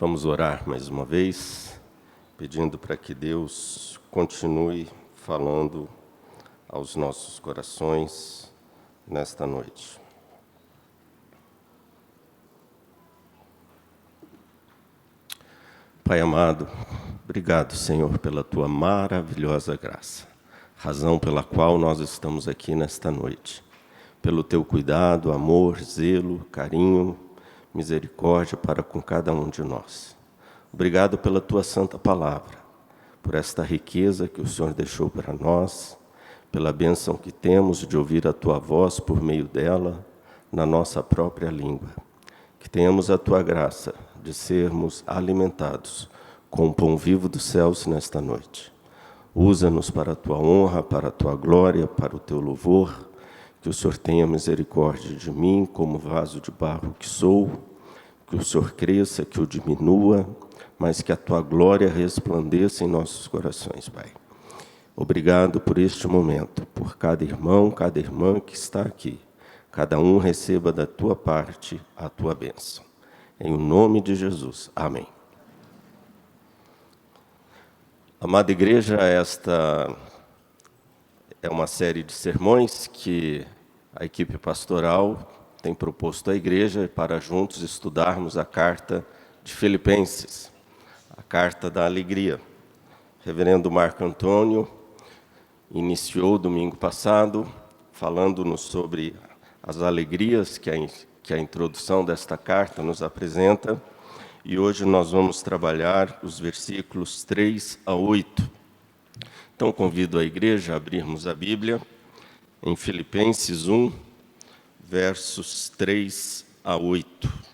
Vamos orar mais uma vez, pedindo para que Deus continue falando aos nossos corações nesta noite. Pai amado, obrigado, Senhor, pela Tua maravilhosa graça, razão pela qual nós estamos aqui nesta noite, pelo Teu cuidado, amor, zelo, carinho, misericórdia para com cada um de nós. Obrigado pela Tua santa palavra, por esta riqueza que o Senhor deixou para nós, pela bênção que temos de ouvir a Tua voz por meio dela, na nossa própria língua. Que tenhamos a Tua graça de sermos alimentados com o pão vivo dos céus nesta noite. Usa-nos para a Tua honra, para a Tua glória, para o Teu louvor. Que o Senhor tenha misericórdia de mim, como vaso de barro que sou, que o Senhor cresça, que o diminua, mas que a Tua glória resplandeça em nossos corações, Pai. Obrigado por este momento, por cada irmão, cada irmã que está aqui. Cada um receba da Tua parte a Tua bênção. Em nome de Jesus. Amém. Amada igreja, esta é uma série de sermões que a equipe pastoral tem proposto à igreja para juntos estudarmos a carta de Filipenses, a carta da alegria. O reverendo Marco Antônio iniciou domingo passado falando-nos sobre as alegrias que a introdução desta carta nos apresenta, e hoje nós vamos trabalhar os versículos 3 a 8. Então, convido a igreja a abrirmos a Bíblia em Filipenses 1, versos 3 a 8.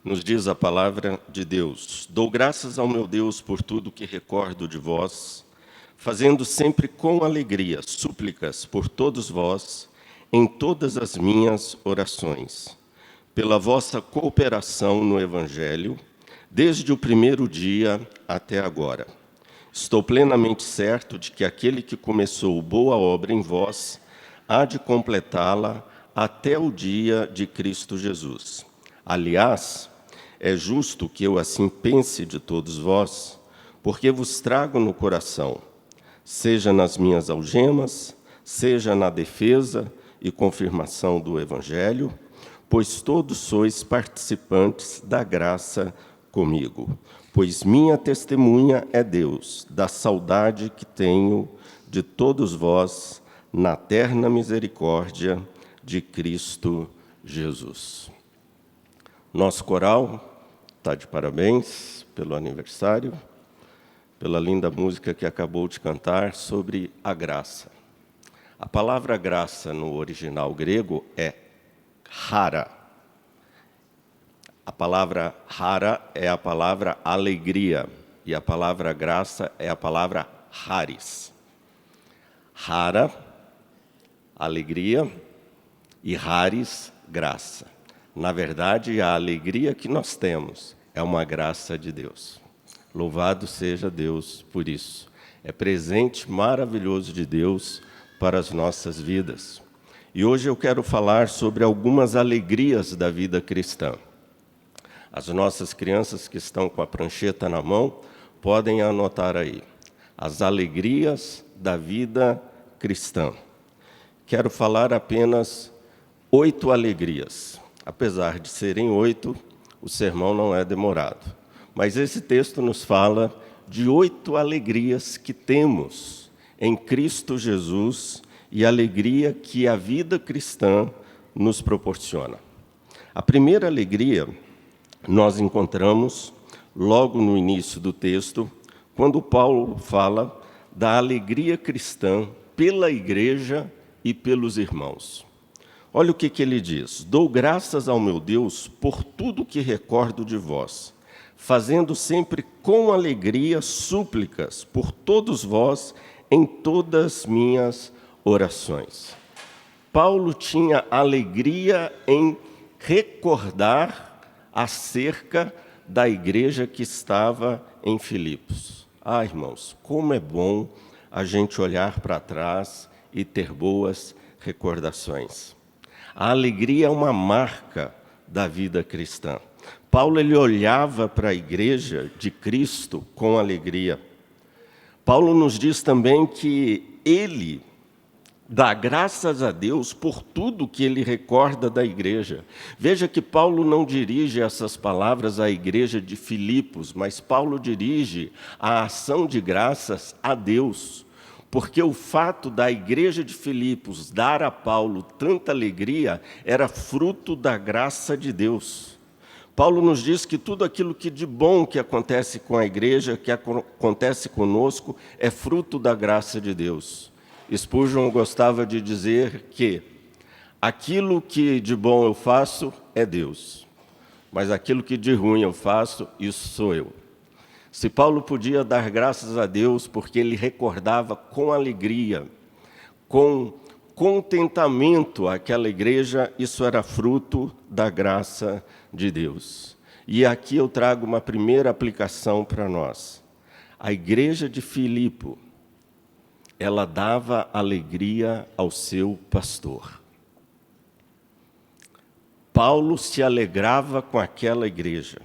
Nos diz a palavra de Deus: dou graças ao meu Deus por tudo que recordo de vós, fazendo sempre com alegria súplicas por todos vós, em todas as minhas orações, pela vossa cooperação no Evangelho, desde o primeiro dia até agora. Estou plenamente certo de que aquele que começou boa obra em vós há de completá-la até o dia de Cristo Jesus. Aliás, é justo que eu assim pense de todos vós, porque vos trago no coração, seja nas minhas algemas, seja na defesa e confirmação do Evangelho, pois todos sois participantes da graça comigo. Pois minha testemunha é Deus, da saudade que tenho de todos vós na terna misericórdia de Cristo Jesus. Nosso coral está de parabéns pelo aniversário, pela linda música que acabou de cantar sobre a graça. A palavra graça no original grego é chara. A palavra chara é a palavra alegria, e a palavra graça é a palavra charis. Chara, alegria, e charis, graça. Na verdade, a alegria que nós temos é uma graça de Deus. Louvado seja Deus por isso. É presente maravilhoso de Deus para as nossas vidas. E hoje eu quero falar sobre algumas alegrias da vida cristã. As nossas crianças que estão com a prancheta na mão podem anotar aí. As alegrias da vida cristã. Quero falar apenas 8 alegrias. Apesar de serem 8, o sermão não é demorado. Mas esse texto nos fala de 8 alegrias que temos em Cristo Jesus e a alegria que a vida cristã nos proporciona. A primeira alegria nós encontramos logo no início do texto, quando Paulo fala da alegria cristã pela igreja e pelos irmãos. Olha o que ele diz: dou graças ao meu Deus por tudo que recordo de vós, fazendo sempre com alegria súplicas por todos vós em todas minhas orações. Paulo tinha alegria em recordar acerca da igreja que estava em Filipos. Ah, irmãos, como é bom a gente olhar para trás e ter boas recordações. A alegria é uma marca da vida cristã. Paulo ele olhava para a igreja de Cristo com alegria. Paulo nos diz também que ele dá graças a Deus por tudo que ele recorda da igreja. Veja que Paulo não dirige essas palavras à igreja de Filipos, mas Paulo dirige a ação de graças a Deus. Porque o fato da igreja de Filipos dar a Paulo tanta alegria era fruto da graça de Deus. Paulo nos diz que tudo aquilo que de bom que acontece com a igreja, que acontece conosco, é fruto da graça de Deus. Spurgeon gostava de dizer que aquilo que de bom eu faço é Deus, mas aquilo que de ruim eu faço, isso sou eu. Se Paulo podia dar graças a Deus porque ele recordava com alegria, com contentamento aquela igreja, isso era fruto da graça de Deus. E aqui eu trago uma primeira aplicação para nós. A igreja de Filipe, ela dava alegria ao seu pastor. Paulo se alegrava com aquela igreja.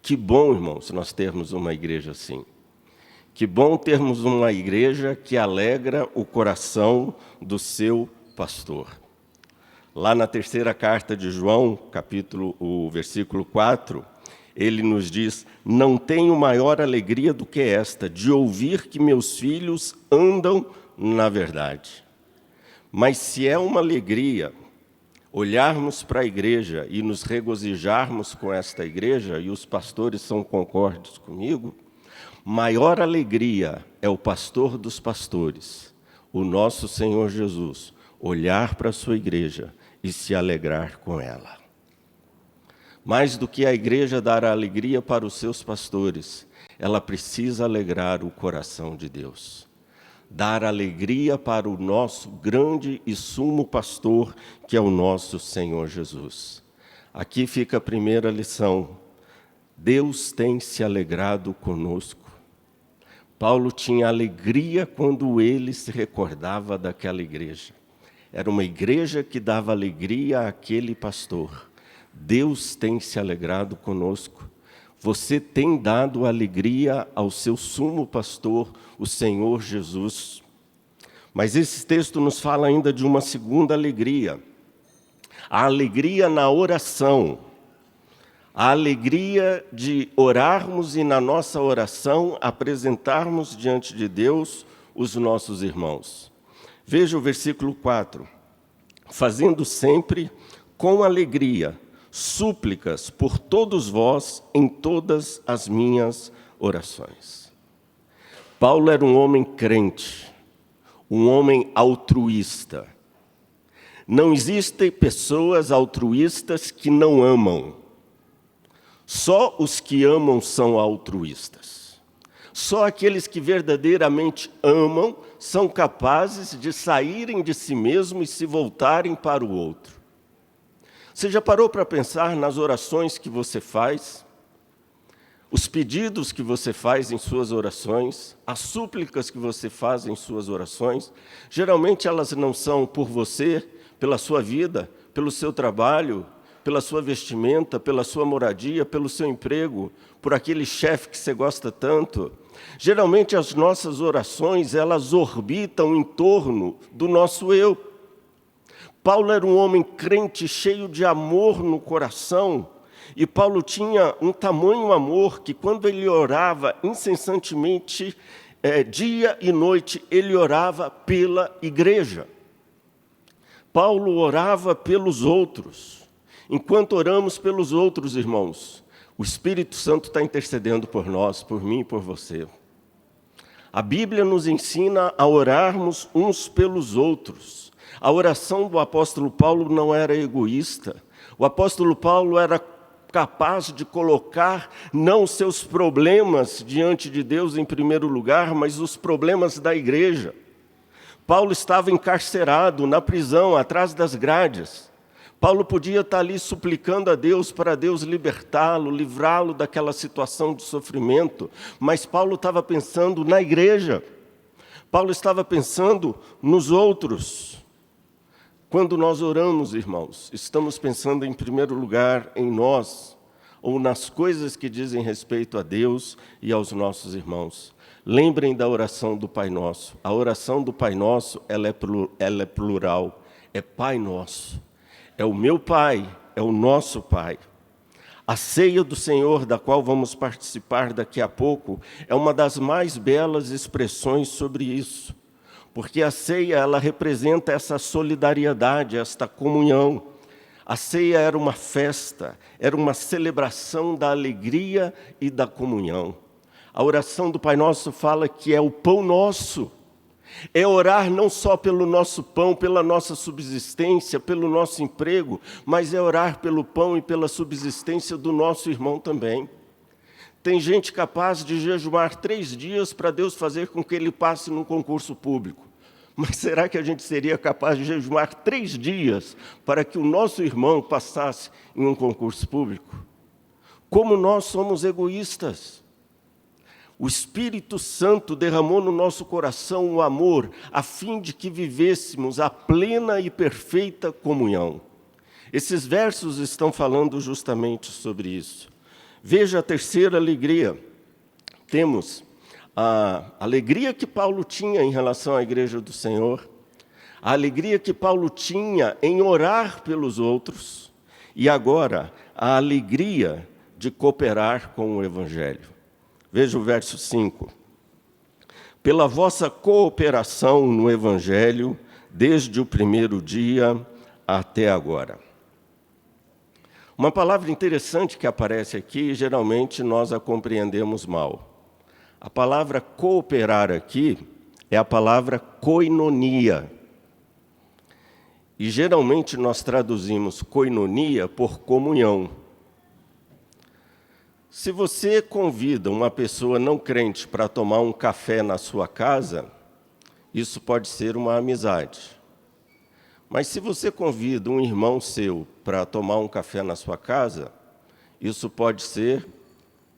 Que bom, irmãos, nós termos uma igreja assim. Que bom termos uma igreja que alegra o coração do seu pastor. Lá na terceira carta de João, o versículo 4, ele nos diz: não tenho maior alegria do que esta, de ouvir que meus filhos andam na verdade. Mas se é uma alegria olharmos para a igreja e nos regozijarmos com esta igreja, e os pastores são concordes comigo, maior alegria é o pastor dos pastores, o nosso Senhor Jesus, olhar para a sua igreja e se alegrar com ela. Mais do que a igreja dar a alegria para os seus pastores, ela precisa alegrar o coração de Deus. Dar alegria para o nosso grande e sumo pastor, que é o nosso Senhor Jesus. Aqui fica a primeira lição. Deus tem se alegrado conosco. Paulo tinha alegria quando ele se recordava daquela igreja. Era uma igreja que dava alegria àquele pastor. Deus tem se alegrado conosco. Você tem dado alegria ao seu sumo pastor, o Senhor Jesus. Mas esse texto nos fala ainda de uma segunda alegria. A alegria na oração. A alegria de orarmos e na nossa oração apresentarmos diante de Deus os nossos irmãos. Veja o versículo 4. Fazendo sempre com alegria súplicas por todos vós em todas as minhas orações. Paulo era um homem crente, um homem altruísta. Não existem pessoas altruístas que não amam. Só os que amam são altruístas. Só aqueles que verdadeiramente amam são capazes de saírem de si mesmos e se voltarem para o outro. Você já parou para pensar nas orações que você faz? Os pedidos que você faz em suas orações? As súplicas que você faz em suas orações? Geralmente elas não são por você, pela sua vida, pelo seu trabalho, pela sua vestimenta, pela sua moradia, pelo seu emprego, por aquele chefe que você gosta tanto. Geralmente as nossas orações, elas orbitam em torno do nosso eu. Paulo era um homem crente, cheio de amor no coração, e Paulo tinha um tamanho amor que quando ele orava incessantemente, dia e noite, ele orava pela igreja. Paulo orava pelos outros. Enquanto oramos pelos outros, irmãos, o Espírito Santo está intercedendo por nós, por mim e por você. A Bíblia nos ensina a orarmos uns pelos outros. A oração do apóstolo Paulo não era egoísta. O apóstolo Paulo era capaz de colocar não os seus problemas diante de Deus em primeiro lugar, mas os problemas da igreja. Paulo estava encarcerado na prisão, atrás das grades. Paulo podia estar ali suplicando a Deus para Deus libertá-lo, livrá-lo daquela situação de sofrimento, mas Paulo estava pensando na igreja. Paulo estava pensando nos outros. Quando nós oramos, irmãos, estamos pensando em primeiro lugar em nós, ou nas coisas que dizem respeito a Deus e aos nossos irmãos. Lembrem da oração do Pai Nosso. A oração do Pai Nosso, ela é plural, é Pai Nosso. É o meu Pai, é o nosso Pai. A ceia do Senhor, da qual vamos participar daqui a pouco, é uma das mais belas expressões sobre isso. Porque a ceia, ela representa essa solidariedade, esta comunhão. A ceia era uma festa, era uma celebração da alegria e da comunhão. A oração do Pai Nosso fala que é o pão nosso. É orar não só pelo nosso pão, pela nossa subsistência, pelo nosso emprego, mas é orar pelo pão e pela subsistência do nosso irmão também. Tem gente capaz de jejuar 3 dias para Deus fazer com que ele passe num concurso público. Mas será que a gente seria capaz de jejuar 3 dias para que o nosso irmão passasse em um concurso público? Como nós somos egoístas! O Espírito Santo derramou no nosso coração o amor, a fim de que vivêssemos a plena e perfeita comunhão. Esses versos estão falando justamente sobre isso. Veja a terceira alegria. Temos a alegria que Paulo tinha em relação à igreja do Senhor, a alegria que Paulo tinha em orar pelos outros, e agora a alegria de cooperar com o Evangelho. Veja o verso 5. Pela vossa cooperação no Evangelho, desde o primeiro dia até agora. Uma palavra interessante que aparece aqui, geralmente nós a compreendemos mal. A palavra cooperar aqui é a palavra koinonia. E geralmente nós traduzimos koinonia por comunhão. Se você convida uma pessoa não crente para tomar um café na sua casa, isso pode ser uma amizade. Mas se você convida um irmão seu para tomar um café na sua casa, isso pode ser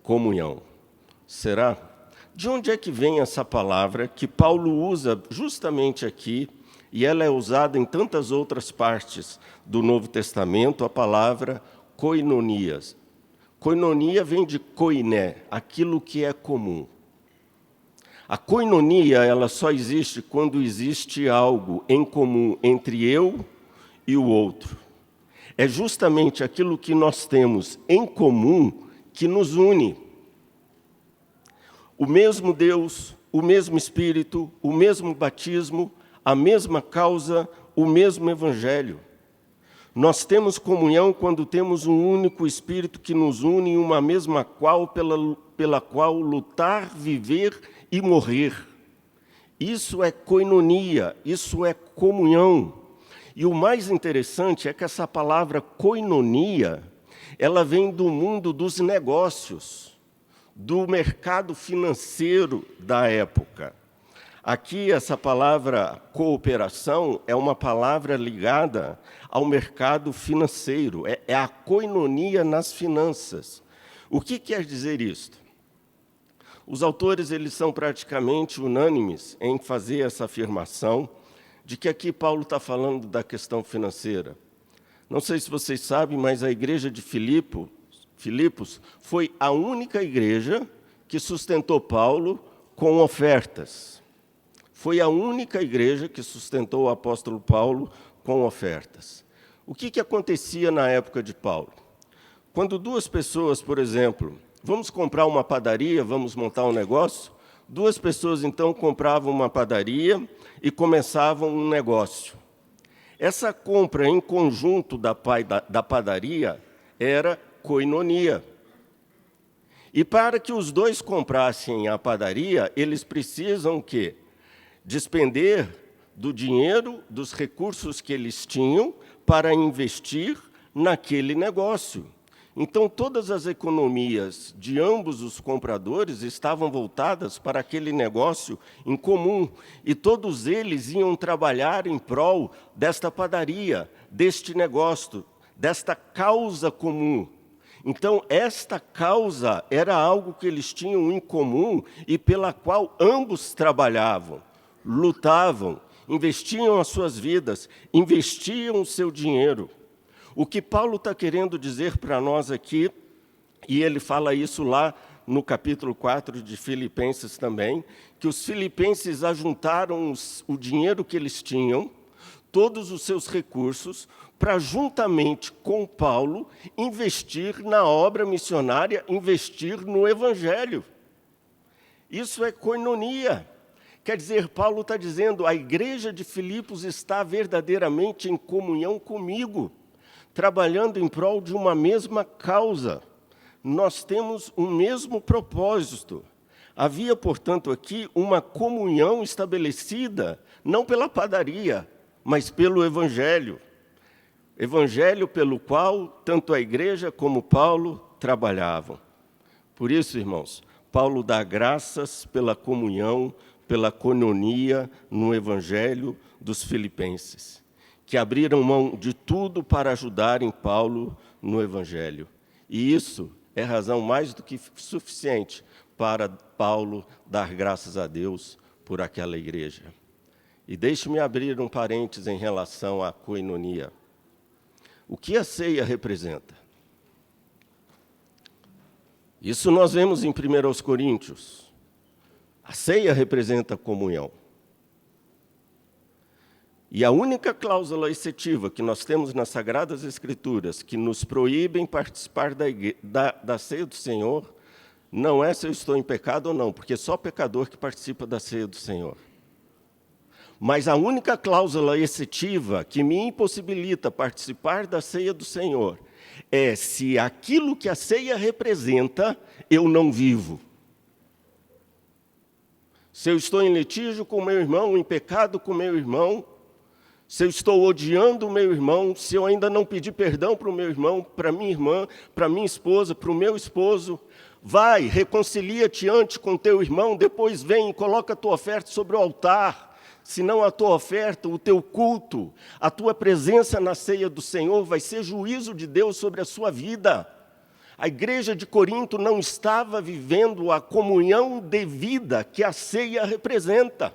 comunhão. Será? De onde é que vem essa palavra que Paulo usa justamente aqui, e ela é usada em tantas outras partes do Novo Testamento, a palavra koinonias? Koinonia vem de koiné, aquilo que é comum. A koinonia, ela só existe quando existe algo em comum entre eu e o outro. É justamente aquilo que nós temos em comum que nos une. O mesmo Deus, o mesmo Espírito, o mesmo batismo, a mesma causa, o mesmo Evangelho. Nós temos comunhão quando temos um único Espírito que nos une em uma mesma qual, pela qual lutar, viver e morrer. Isso é koinonia, isso é comunhão. E o mais interessante é que essa palavra koinonia, ela vem do mundo dos negócios, do mercado financeiro da época. Aqui, essa palavra cooperação é uma palavra ligada ao mercado financeiro, é a koinonia nas finanças. O que quer dizer isto? Os autores eles são praticamente unânimes em fazer essa afirmação de que aqui Paulo está falando da questão financeira. Não sei se vocês sabem, mas a igreja de Filipos foi a única igreja que sustentou Paulo com ofertas. Foi a única igreja que sustentou o apóstolo Paulo com ofertas. O que acontecia na época de Paulo? Quando 2 pessoas, por exemplo, vamos comprar uma padaria, vamos montar um negócio, 2 pessoas, então, compravam uma padaria e começavam um negócio. Essa compra em conjunto da padaria era koinonia. E para que os 2 comprassem a padaria, eles precisam o quê? Despender do dinheiro, dos recursos que eles tinham para investir naquele negócio. Então, todas as economias de ambos os compradores estavam voltadas para aquele negócio em comum, e todos eles iam trabalhar em prol desta padaria, deste negócio, desta causa comum. Então, esta causa era algo que eles tinham em comum e pela qual ambos trabalhavam, lutavam, investiam as suas vidas, investiam o seu dinheiro. O que Paulo está querendo dizer para nós aqui, e ele fala isso lá no capítulo 4 de Filipenses também, que os filipenses ajuntaram o dinheiro que eles tinham, todos os seus recursos, para juntamente com Paulo investir na obra missionária, investir no Evangelho. Isso é koinonia. Quer dizer, Paulo está dizendo, a igreja de Filipos está verdadeiramente em comunhão comigo, trabalhando em prol de uma mesma causa. Nós temos um mesmo propósito. Havia, portanto, aqui uma comunhão estabelecida, não pela padaria, mas pelo Evangelho. Evangelho pelo qual tanto a igreja como Paulo trabalhavam. Por isso, irmãos, Paulo dá graças pela comunhão, pela koinonia no Evangelho dos filipenses, que abriram mão de tudo para ajudarem Paulo no Evangelho. E isso é razão mais do que suficiente para Paulo dar graças a Deus por aquela igreja. E deixe-me abrir um parênteses em relação à koinonia. O que a ceia representa? Isso nós vemos em 1 Coríntios. A ceia representa comunhão. E a única cláusula excetiva que nós temos nas Sagradas Escrituras que nos proíbem participar da ceia do Senhor não é se eu estou em pecado ou não, porque só pecador que participa da ceia do Senhor. Mas a única cláusula excetiva que me impossibilita participar da ceia do Senhor é se aquilo que a ceia representa eu não vivo. Se eu estou em litígio com meu irmão, em pecado com meu irmão, se eu estou odiando o meu irmão, se eu ainda não pedi perdão para o meu irmão, para a minha irmã, para a minha esposa, para o meu esposo, vai, reconcilia-te antes com teu irmão, depois vem e coloca a tua oferta sobre o altar. Senão a tua oferta, o teu culto, a tua presença na ceia do Senhor vai ser juízo de Deus sobre a sua vida. A igreja de Corinto não estava vivendo a comunhão devida que a ceia representa.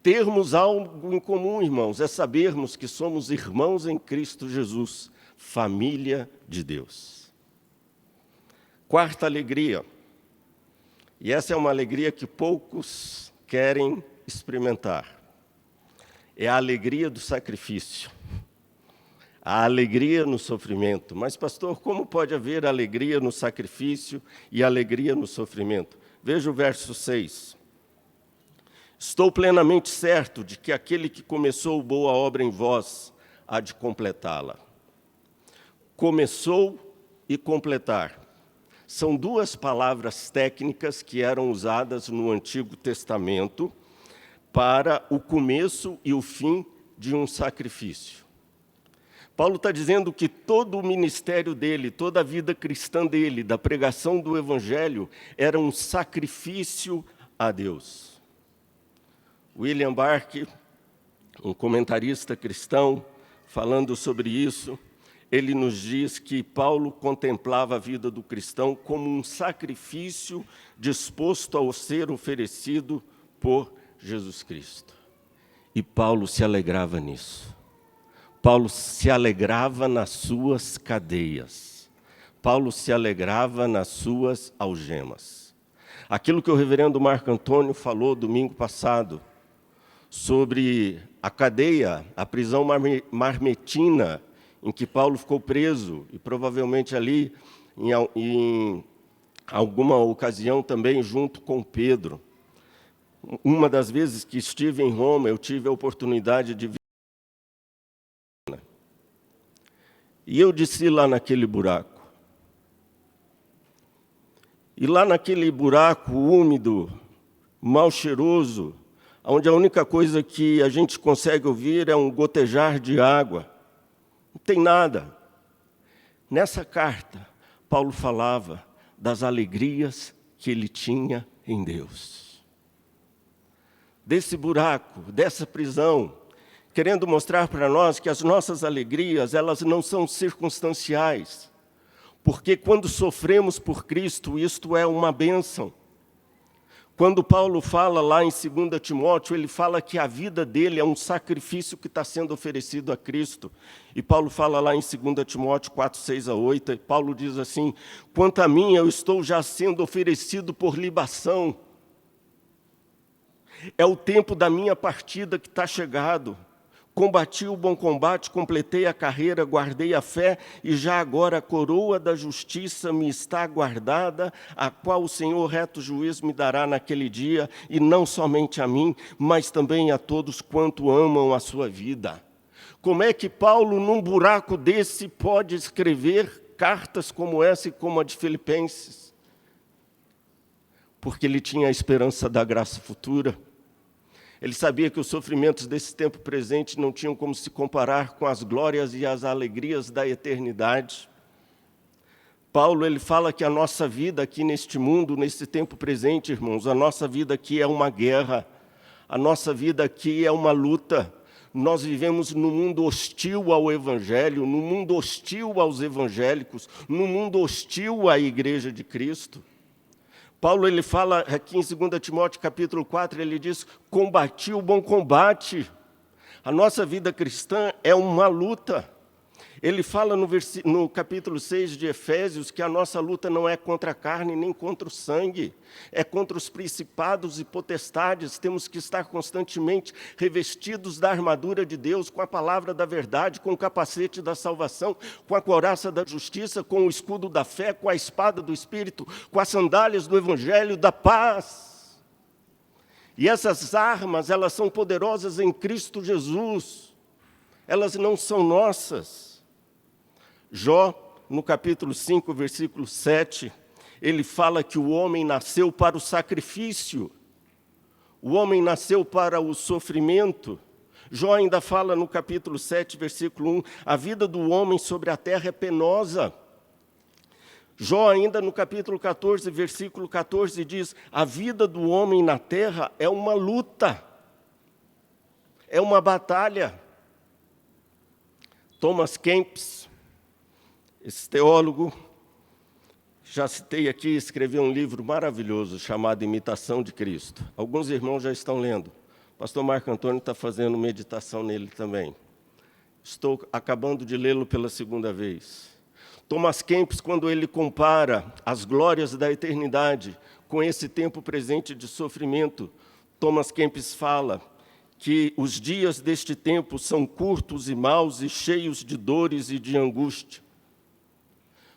Termos algo em comum, irmãos, é sabermos que somos irmãos em Cristo Jesus, família de Deus. Quarta alegria. E essa é uma alegria que poucos querem experimentar. É a alegria do sacrifício. A alegria no sofrimento. Mas, pastor, como pode haver alegria no sacrifício e alegria no sofrimento? Veja o verso 6. Estou plenamente certo de que aquele que começou boa obra em vós há de completá-la. Começou e completar. São duas palavras técnicas que eram usadas no Antigo Testamento para o começo e o fim de um sacrifício. Paulo está dizendo que todo o ministério dele, toda a vida cristã dele, da pregação do Evangelho, era um sacrifício a Deus. William Barclay, um comentarista cristão, falando sobre isso, ele nos diz que Paulo contemplava a vida do cristão como um sacrifício disposto a ser oferecido por Jesus Cristo. E Paulo se alegrava nisso. Paulo se alegrava nas suas cadeias. Paulo se alegrava nas suas algemas. Aquilo que o reverendo Marco Antônio falou domingo passado, sobre a cadeia, a prisão marmetina, em que Paulo ficou preso, e provavelmente ali, em alguma ocasião também, junto com Pedro. Uma das vezes que estive em Roma, eu tive a oportunidade de ver. E eu desci lá naquele buraco. E lá naquele buraco úmido, mal cheiroso, onde a única coisa que a gente consegue ouvir é um gotejar de água. tem nada. Nessa carta, Paulo falava das alegrias que ele tinha em Deus. Desse buraco, dessa prisão, querendo mostrar para nós que as nossas alegrias, elas não são circunstanciais. Porque quando sofremos por Cristo, isto é uma bênção. Quando Paulo fala lá em 2 Timóteo, ele fala que a vida dele é um sacrifício que está sendo oferecido a Cristo. E Paulo fala lá em 2 Timóteo 4, 6 a 8, e Paulo diz assim: quanto a mim, eu estou já sendo oferecido por libação. É o tempo da minha partida que está chegado. Combati o bom combate, completei a carreira, guardei a fé, e já agora a coroa da justiça me está guardada, a qual o Senhor reto juiz me dará naquele dia, e não somente a mim, mas também a todos quanto amam a sua vida. Como é que Paulo, num buraco desse, pode escrever cartas como essa e como a de Filipenses? Porque ele tinha a esperança da graça futura. Ele sabia que os sofrimentos desse tempo presente não tinham como se comparar com as glórias e as alegrias da eternidade. Paulo, ele fala que a nossa vida aqui neste mundo, nesse tempo presente, irmãos, a nossa vida aqui é uma guerra, a nossa vida aqui é uma luta. Nós vivemos num mundo hostil ao Evangelho, num mundo hostil aos evangélicos, num mundo hostil à Igreja de Cristo. Paulo, ele fala aqui em 2 Timóteo, capítulo 4, ele diz: combati o bom combate. A nossa vida cristã é uma luta. Ele fala no capítulo 6 de Efésios que a nossa luta não é contra a carne nem contra o sangue, é contra os principados e potestades. Temos que estar constantemente revestidos da armadura de Deus, com a palavra da verdade, com o capacete da salvação, com a couraça da justiça, com o escudo da fé, com a espada do Espírito, com as sandálias do Evangelho da paz. E essas armas, elas são poderosas em Cristo Jesus. Elas não são nossas. Jó, no capítulo 5, versículo 7, ele fala que o homem nasceu para o sacrifício, o homem nasceu para o sofrimento. Jó ainda fala no capítulo 7, versículo 1, a vida do homem sobre a terra é penosa. Jó ainda no capítulo 14, versículo 14, diz, a vida do homem na terra é uma luta, é uma batalha. Thomas Kempis, esse teólogo, já citei aqui, escreveu um livro maravilhoso chamado Imitação de Cristo. Alguns irmãos já estão lendo. O pastor Marco Antônio está fazendo meditação nele também. Estou acabando de lê-lo pela segunda vez. Thomas Kempis, quando ele compara as glórias da eternidade com esse tempo presente de sofrimento, Thomas Kempis fala que os dias deste tempo são curtos e maus e cheios de dores e de angústia.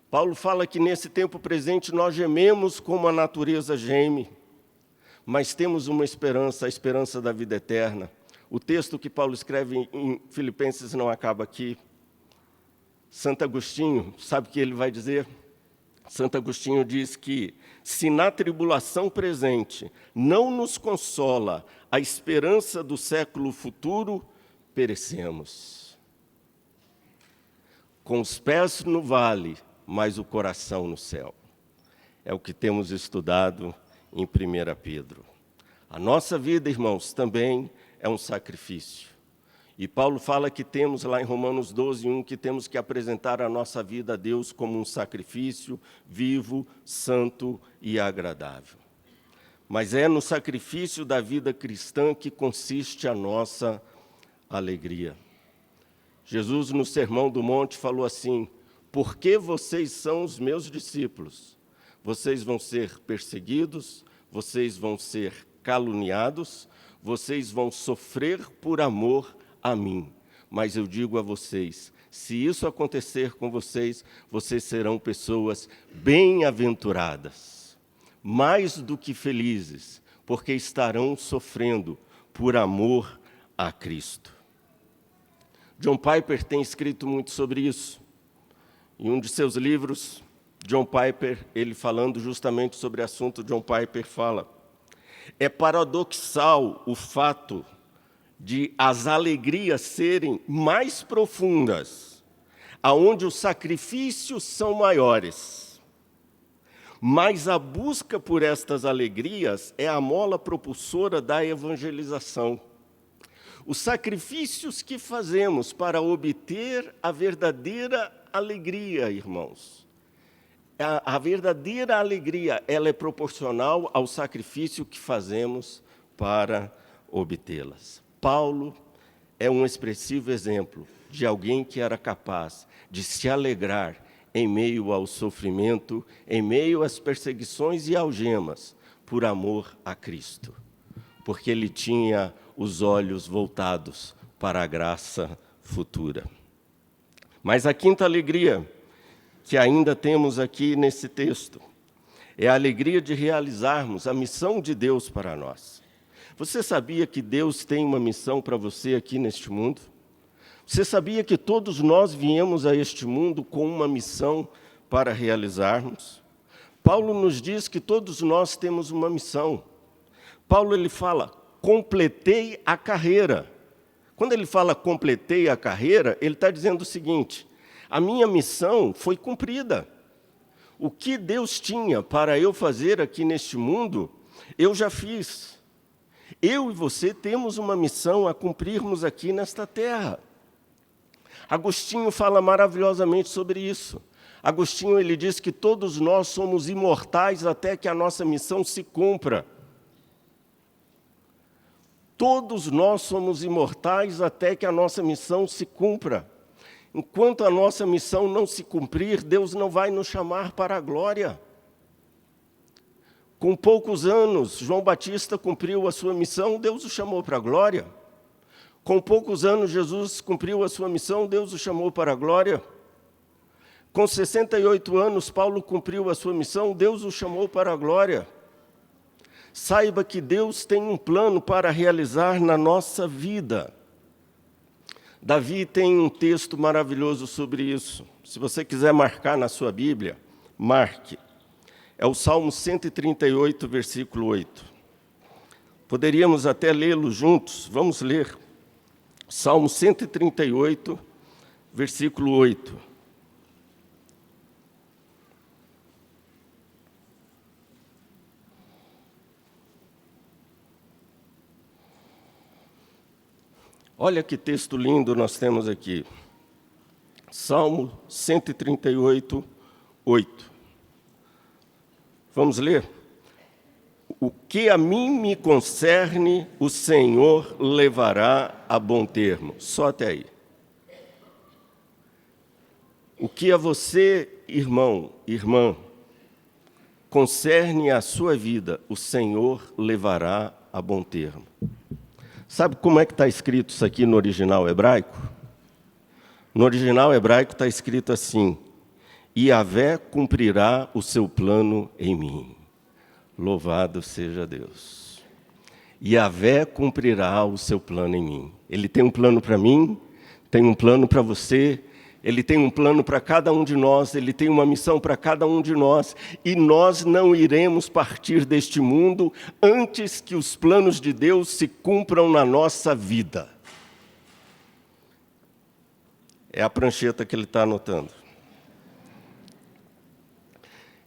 Paulo fala que nesse tempo presente nós gememos como a natureza geme, mas temos uma esperança, a esperança da vida eterna. O texto que Paulo escreve em Filipenses não acaba aqui. Santo Agostinho, sabe o que ele vai dizer? Santo Agostinho diz que, se na tribulação presente não nos consola a esperança do século futuro, perecemos. Com os pés no vale, mas o coração no céu. É o que temos estudado em 1 Pedro. A nossa vida, irmãos, também é um sacrifício. E Paulo fala que temos lá em Romanos 12, 1, que temos que apresentar a nossa vida a Deus como um sacrifício vivo, santo e agradável. Mas é no sacrifício da vida cristã que consiste a nossa alegria. Jesus, no Sermão do Monte, falou assim, porque vocês são os meus discípulos, vocês vão ser perseguidos, vocês vão ser caluniados, vocês vão sofrer por amor a mim. Mas eu digo a vocês, se isso acontecer com vocês, vocês serão pessoas bem-aventuradas, mais do que felizes, porque estarão sofrendo por amor a Cristo. John Piper tem escrito muito sobre isso. Em um de seus livros, John Piper, ele falando justamente sobre o assunto, John Piper fala, é paradoxal o fato de as alegrias serem mais profundas, aonde os sacrifícios são maiores. Mas a busca por estas alegrias é a mola propulsora da evangelização. Os sacrifícios que fazemos para obter a verdadeira alegria, irmãos. A verdadeira alegria, ela é proporcional ao sacrifício que fazemos para obtê-las. Paulo é um expressivo exemplo de alguém que era capaz de se alegrar em meio ao sofrimento, em meio às perseguições e algemas, por amor a Cristo, porque ele tinha os olhos voltados para a graça futura. Mas a quinta alegria que ainda temos aqui nesse texto é a alegria de realizarmos a missão de Deus para nós. Você sabia que Deus tem uma missão para você aqui neste mundo? Você sabia que todos nós viemos a este mundo com uma missão para realizarmos? Paulo nos diz que todos nós temos uma missão. Paulo ele fala, completei a carreira. Quando ele fala completei a carreira, ele está dizendo o seguinte, a minha missão foi cumprida. O que Deus tinha para eu fazer aqui neste mundo, eu já fiz. Eu e você temos uma missão a cumprirmos aqui nesta terra. Agostinho fala maravilhosamente sobre isso. Agostinho ele diz que todos nós somos imortais até que a nossa missão se cumpra. Todos nós somos imortais até que a nossa missão se cumpra. Enquanto a nossa missão não se cumprir, Deus não vai nos chamar para a glória. Com poucos anos, João Batista cumpriu a sua missão, Deus o chamou para a glória. Com poucos anos, Jesus cumpriu a sua missão, Deus o chamou para a glória. Com 68 anos, Paulo cumpriu a sua missão, Deus o chamou para a glória. Saiba que Deus tem um plano para realizar na nossa vida. Davi tem um texto maravilhoso sobre isso. Se você quiser marcar na sua Bíblia, marque. É o Salmo 138, versículo 8. Poderíamos até lê-lo juntos. Vamos ler. Salmo 138, versículo 8. Olha que texto lindo nós temos aqui. Salmo 138, 8. Vamos ler? O que a mim me concerne, o Senhor levará a bom termo. Só até aí. O que a você, irmão, irmã, concerne a sua vida, o Senhor levará a bom termo. Sabe como é que está escrito isso aqui no original hebraico? No original hebraico está escrito assim, Yahvé cumprirá o seu plano em mim. Louvado seja Deus. Yahvé cumprirá o seu plano em mim. Ele tem um plano para mim, tem um plano para você, Ele tem um plano para cada um de nós, Ele tem uma missão para cada um de nós, e nós não iremos partir deste mundo antes que os planos de Deus se cumpram na nossa vida. É a prancheta que ele está anotando.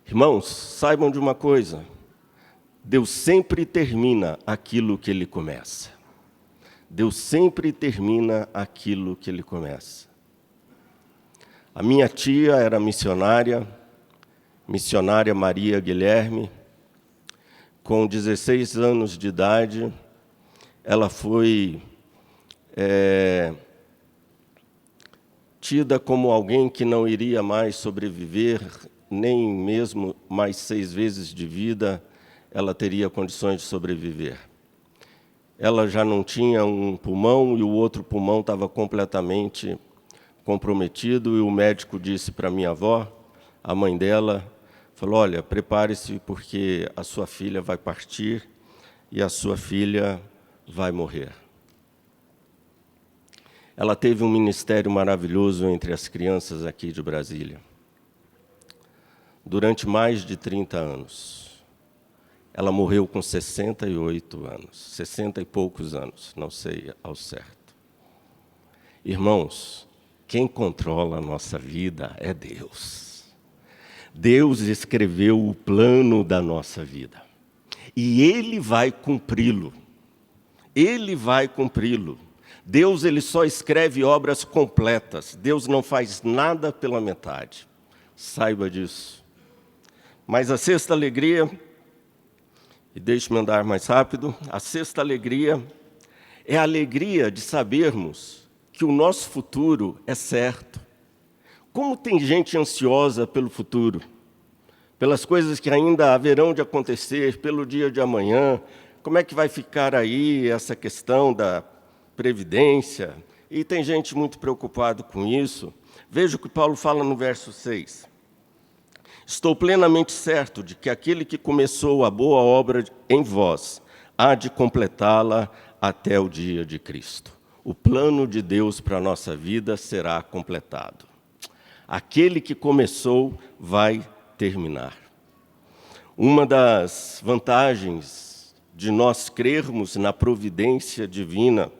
Irmãos, saibam de uma coisa, Deus sempre termina aquilo que Ele começa. Deus sempre termina aquilo que Ele começa. A minha tia era missionária Maria Guilherme. Com 16 anos de idade, ela foi tida como alguém que não iria mais sobreviver, nem mesmo mais 6 vezes de vida, ela teria condições de sobreviver. Ela já não tinha um pulmão e o outro pulmão estava completamente comprometido, e o médico disse para minha avó, a mãe dela, falou, olha, prepare-se porque a sua filha vai partir e a sua filha vai morrer. Ela teve um ministério maravilhoso entre as crianças aqui de Brasília. Durante mais de 30 anos. Ela morreu com 68 anos, 60 e poucos anos, não sei ao certo. Irmãos, quem controla a nossa vida é Deus. Deus escreveu o plano da nossa vida. E Ele vai cumpri-lo. Ele vai cumpri-lo. Deus, Ele só escreve obras completas. Deus não faz nada pela metade. Saiba disso. Mas a sexta alegria, e deixe-me andar mais rápido, a sexta alegria é a alegria de sabermos que o nosso futuro é certo. Como tem gente ansiosa pelo futuro, pelas coisas que ainda haverão de acontecer, pelo dia de amanhã, como é que vai ficar aí essa questão da previdência? E tem gente muito preocupada com isso. Veja o que Paulo fala no verso 6. Estou plenamente certo de que aquele que começou a boa obra em vós há de completá-la até o dia de Cristo. O plano de Deus para a nossa vida será completado. Aquele que começou vai terminar. Uma das vantagens de nós crermos na providência divina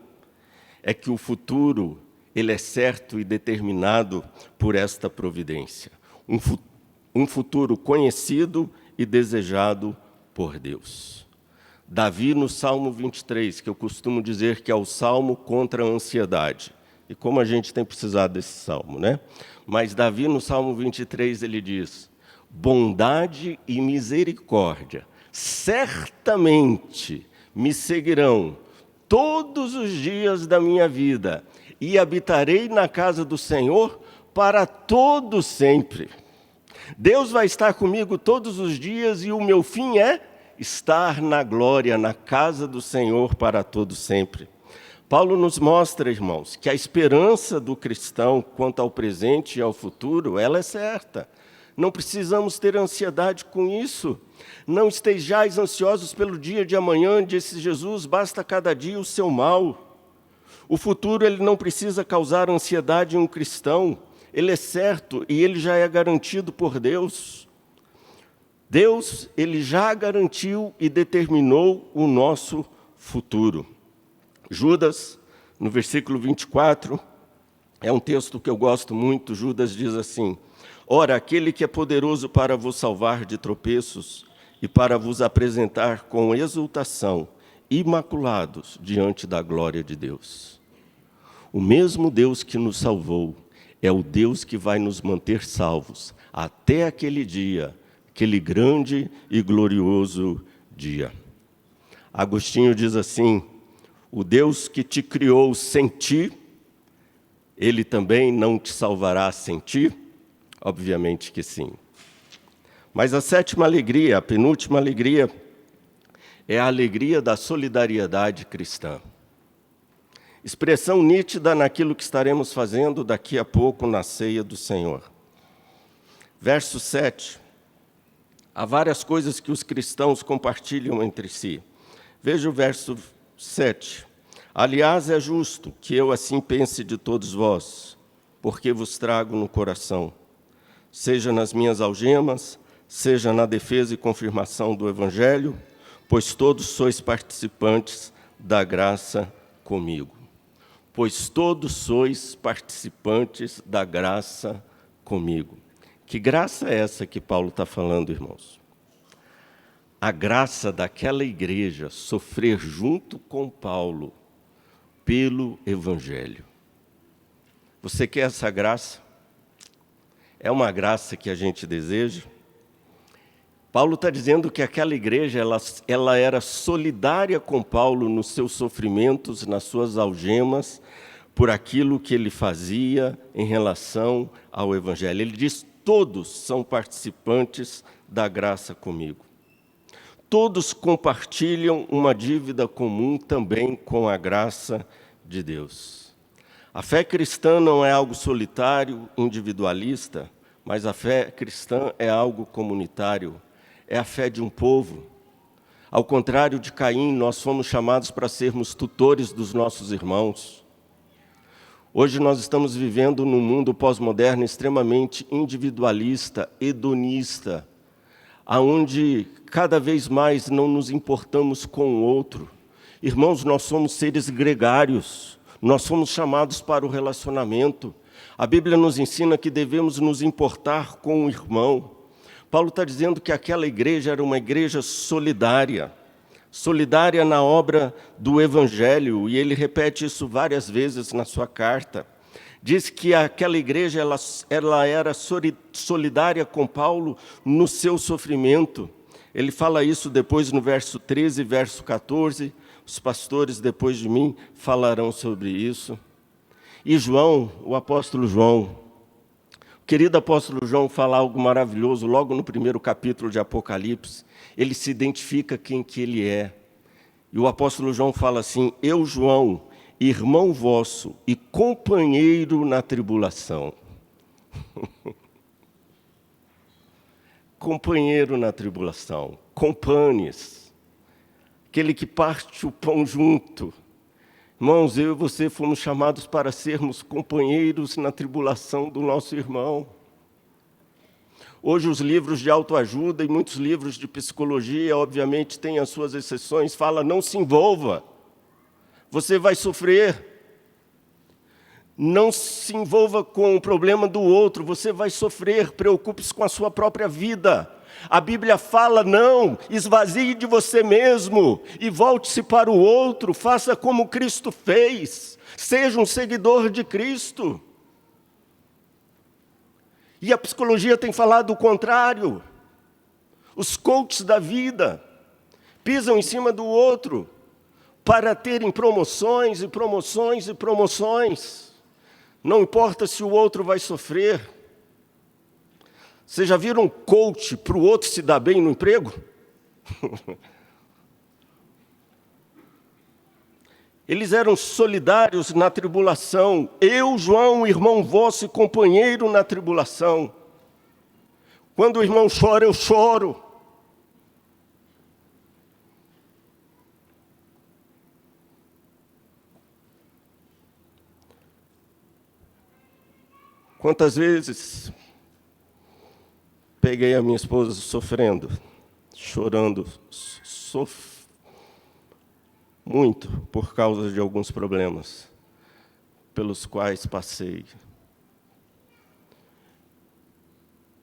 é que o futuro ele é certo e determinado por esta providência. Um futuro conhecido e desejado por Deus. Davi, no Salmo 23, que eu costumo dizer que é o Salmo contra a ansiedade. E como a gente tem precisado desse Salmo, né? Mas Davi, no Salmo 23, ele diz: bondade e misericórdia certamente me seguirão todos os dias da minha vida, e habitarei na casa do Senhor para todo sempre. Deus vai estar comigo todos os dias, e o meu fim é estar na glória, na casa do Senhor para todo sempre. Paulo nos mostra, irmãos, que a esperança do cristão quanto ao presente e ao futuro, ela é certa. Não precisamos ter ansiedade com isso. Não estejais ansiosos pelo dia de amanhã, disse Jesus, basta cada dia o seu mal. O futuro ele não precisa causar ansiedade em um cristão. Ele é certo e ele já é garantido por Deus. Deus, ele já garantiu e determinou o nosso futuro. Judas, no versículo 24, é um texto que eu gosto muito. Judas diz assim: ora, aquele que é poderoso para vos salvar de tropeços e para vos apresentar com exultação, imaculados diante da glória de Deus. O mesmo Deus que nos salvou é o Deus que vai nos manter salvos até aquele dia, aquele grande e glorioso dia. Agostinho diz assim: o Deus que te criou sem ti, Ele também não te salvará sem ti? Obviamente que sim. Mas a sétima alegria, a penúltima alegria, é a alegria da solidariedade cristã. Expressão nítida naquilo que estaremos fazendo daqui a pouco na ceia do Senhor. Verso 7. Há várias coisas que os cristãos compartilham entre si. Veja o verso 7. Aliás, é justo que eu assim pense de todos vós, porque vos trago no coração, seja nas minhas algemas, seja na defesa e confirmação do Evangelho, pois todos sois participantes da graça comigo. Pois todos sois participantes da graça comigo. Que graça é essa que Paulo está falando, irmãos? A graça daquela igreja sofrer junto com Paulo pelo Evangelho. Você quer essa graça? É uma graça que a gente deseja? Paulo está dizendo que aquela igreja ela era solidária com Paulo nos seus sofrimentos, nas suas algemas, por aquilo que ele fazia em relação ao Evangelho. Ele diz: todos são participantes da graça comigo. Todos compartilham uma dívida comum também com a graça de Deus. A fé cristã não é algo solitário, individualista, mas a fé cristã é algo comunitário. É a fé de um povo. Ao contrário de Caim, nós fomos chamados para sermos tutores dos nossos irmãos. Hoje nós estamos vivendo num mundo pós-moderno extremamente individualista, hedonista, aonde cada vez mais não nos importamos com o outro. Irmãos, nós somos seres gregários. Nós fomos chamados para o relacionamento. A Bíblia nos ensina que devemos nos importar com o irmão. Paulo está dizendo que aquela igreja era uma igreja solidária, solidária na obra do Evangelho, e ele repete isso várias vezes na sua carta. Diz que aquela igreja ela era solidária com Paulo no seu sofrimento. Ele fala isso depois no verso 13 e verso 14. Os pastores depois de mim falarão sobre isso. E João, o apóstolo João, o querido apóstolo João fala algo maravilhoso logo no primeiro capítulo de Apocalipse. Ele se identifica quem que ele é. E o apóstolo João fala assim: eu, João, irmão vosso e companheiro na tribulação. Companheiro na tribulação, companes, aquele que parte o pão junto. Irmãos, eu e você fomos chamados para sermos companheiros na tribulação do nosso irmão. Hoje os livros de autoajuda e muitos livros de psicologia, obviamente, têm as suas exceções, fala: não se envolva, você vai sofrer. Não se envolva com o problema do outro, você vai sofrer, preocupe-se com a sua própria vida. A Bíblia fala: não, esvazie de você mesmo e volte-se para o outro, faça como Cristo fez, seja um seguidor de Cristo. E a psicologia tem falado o contrário. Os coaches da vida pisam em cima do outro para terem promoções e promoções e promoções. Não importa se o outro vai sofrer. Você já viram um coach para o outro se dar bem no emprego? Eles eram solidários na tribulação. Eu, João, irmão vosso e companheiro na tribulação. Quando o irmão chora, eu choro. Quantas vezes peguei a minha esposa sofrendo, chorando, muito por causa de alguns problemas pelos quais passei.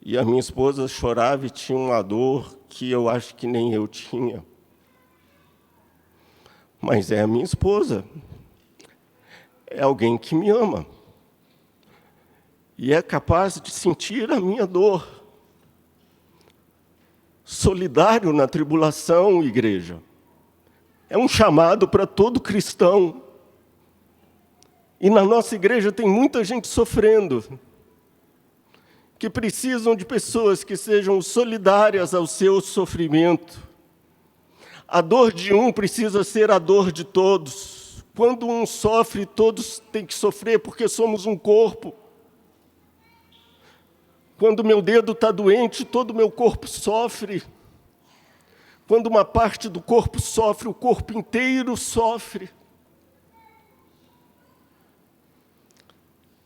E a minha esposa chorava e tinha uma dor que eu acho que nem eu tinha. Mas é a minha esposa. É alguém que me ama. E é capaz de sentir a minha dor. Solidário na tribulação, igreja. É um chamado para todo cristão. E na nossa igreja tem muita gente sofrendo, que precisam de pessoas que sejam solidárias ao seu sofrimento. A dor de um precisa ser a dor de todos. Quando um sofre, todos têm que sofrer, porque somos um corpo. Quando meu dedo está doente, todo o meu corpo sofre. Quando uma parte do corpo sofre, o corpo inteiro sofre.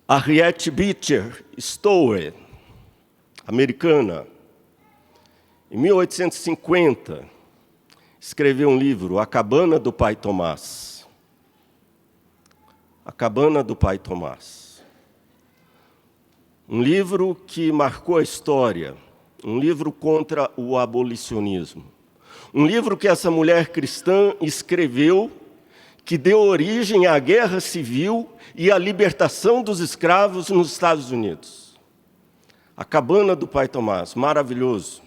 A Harriet Beecher Stowe, americana, em 1850, escreveu um livro, A Cabana do Pai Tomás. A Cabana do Pai Tomás. Um livro que marcou a história, um livro contra o abolicionismo. Um livro que essa mulher cristã escreveu, que deu origem à guerra civil e à libertação dos escravos nos Estados Unidos. A Cabana do Pai Tomás, maravilhoso.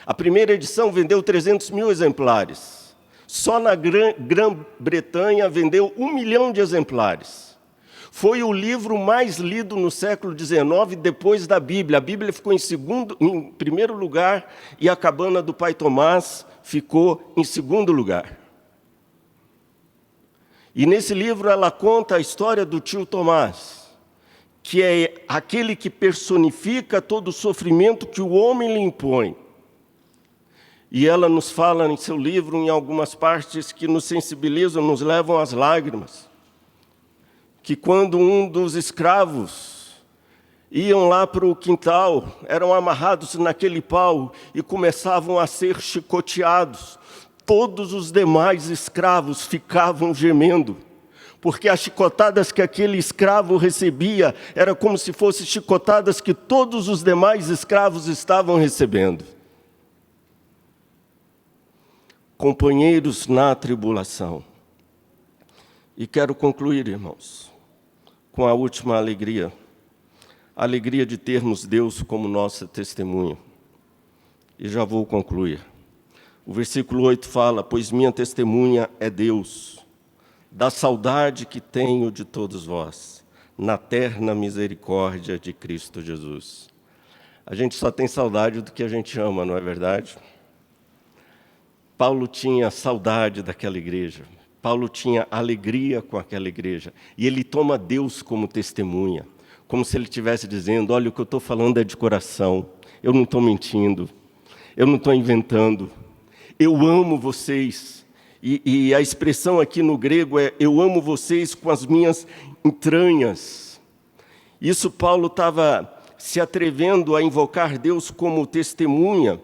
A primeira edição vendeu 300 mil exemplares. Só na Grã-Bretanha vendeu 1 milhão de exemplares. Foi o livro mais lido no século XIX, depois da Bíblia. A Bíblia ficou em primeiro lugar e a Cabana do Pai Tomás ficou em segundo lugar. E nesse livro ela conta a história do tio Tomás, que é aquele que personifica todo o sofrimento que o homem lhe impõe. E ela nos fala em seu livro, em algumas partes que nos sensibilizam, nos levam às lágrimas, que quando um dos escravos iam lá para o quintal, eram amarrados naquele pau e começavam a ser chicoteados, todos os demais escravos ficavam gemendo, Porque as chicotadas que aquele escravo recebia era como se fossem chicotadas que todos os demais escravos estavam recebendo. Companheiros na tribulação. E quero concluir, irmãos, com a última alegria. A alegria de termos Deus como nossa testemunha. E já vou concluir. O versículo 8 fala: pois minha testemunha é Deus, da saudade que tenho de todos vós, na terna misericórdia de Cristo Jesus. A gente só tem saudade do que a gente ama, não é verdade? Paulo tinha saudade daquela igreja. Paulo tinha alegria com aquela igreja. E ele toma Deus como testemunha, como se ele estivesse dizendo: olha, o que eu estou falando é de coração, eu não estou mentindo, eu não estou inventando, eu amo vocês. E a expressão aqui no grego é: eu amo vocês com as minhas entranhas. Isso Paulo estava se atrevendo a invocar Deus como testemunha,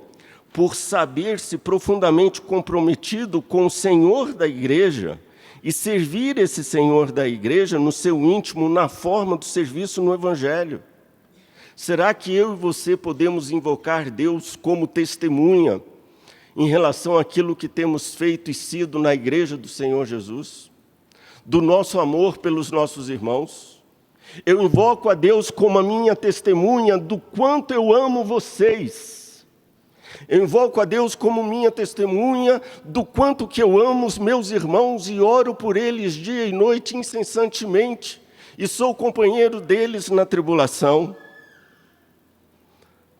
por saber-se profundamente comprometido com o Senhor da igreja e servir esse Senhor da igreja no seu íntimo, na forma do serviço no Evangelho. Será que eu e você podemos invocar Deus como testemunha em relação àquilo que temos feito e sido na igreja do Senhor Jesus? Do nosso amor pelos nossos irmãos? Eu invoco a Deus como a minha testemunha do quanto eu amo vocês. Eu invoco a Deus como minha testemunha do quanto que eu amo os meus irmãos e oro por eles dia e noite incessantemente, e sou companheiro deles na tribulação.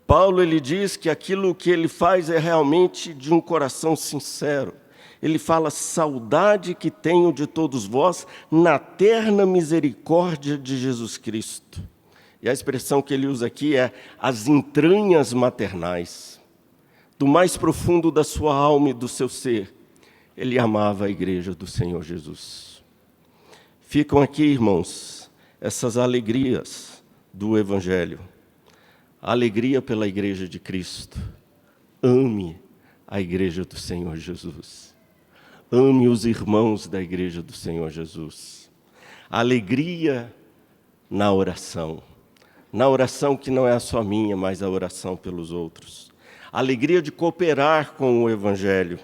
Paulo, ele diz que aquilo que ele faz é realmente de um coração sincero. Ele fala: saudade que tenho de todos vós na terna misericórdia de Jesus Cristo. E a expressão que ele usa aqui é as entranhas maternais. Do mais profundo da sua alma e do seu ser, ele amava a igreja do Senhor Jesus. Ficam aqui, irmãos, essas alegrias do Evangelho. A alegria pela igreja de Cristo. Ame a igreja do Senhor Jesus. Ame os irmãos da igreja do Senhor Jesus. A alegria na oração. Na oração que não é só minha, mas a oração pelos outros. A alegria de cooperar com o Evangelho.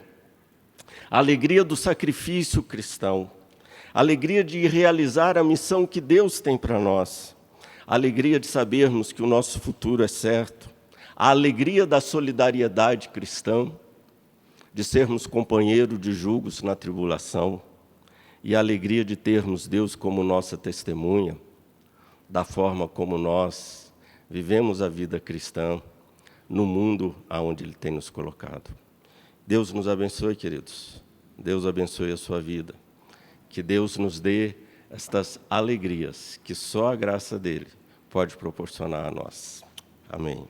A alegria do sacrifício cristão. A alegria de realizar a missão que Deus tem para nós. A alegria de sabermos que o nosso futuro é certo. A alegria da solidariedade cristã, de sermos companheiros de julgos na tribulação. E a alegria de termos Deus como nossa testemunha, da forma como nós vivemos a vida cristã no mundo aonde Ele tem nos colocado. Deus nos abençoe, queridos. Deus abençoe a sua vida. Que Deus nos dê estas alegrias que só a graça dEle pode proporcionar a nós. Amém.